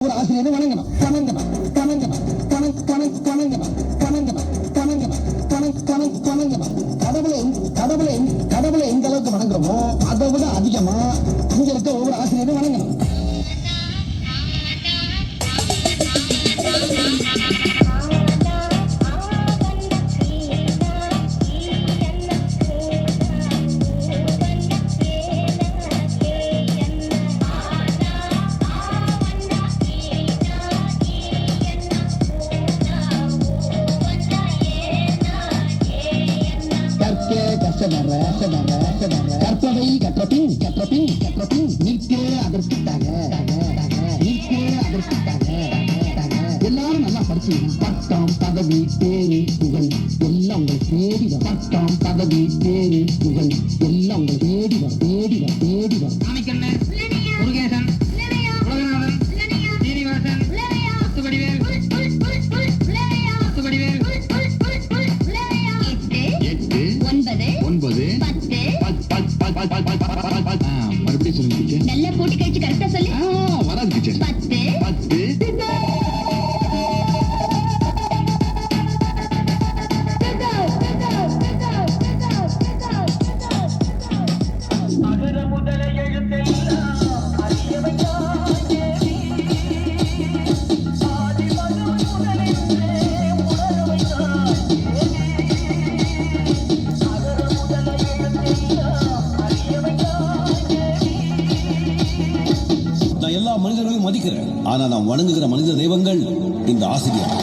ஒரு ஆசிரியரை வணங்கணும் வணங்கணும் வணங்கணும் வணங்கணும் வணங்கணும் வணங்கணும் வணங்கணும் கடவுளை எந்த அளவுக்கு வணங்குறோமோ அதை விட அதிகமா இங்க இருக்க ஒவ்வொரு ஆசிரியரும் வணங்கணும். கற்பவை கற்றபின் நிற்கே அதற்காக எல்லாரும் நல்லா படிச்சீங்க. பட்டம் பதவி பேரு புகழ் எல்லாம் உங்களை தேடி வரும். பட்டம் பதவி பேரு புகழ் எல்லாம் உங்களை தேடி வரும் தேடி வரும் தேடி வரும். முருகேசன், உலகநாதன், சீனிவாசன், முத்துவடிவேல், மறுபடியும் சொல்லுங்க. நல்ல போட்டி கழிச்சு கரெக்டா சொல்லு. வராது டீச்சர். 10 எல்லா மனிதர்களையும் மதிக்கிறேன். ஆனா நான் வணங்குகிற மனித தெய்வங்கள் இந்த ஆசிரியர்.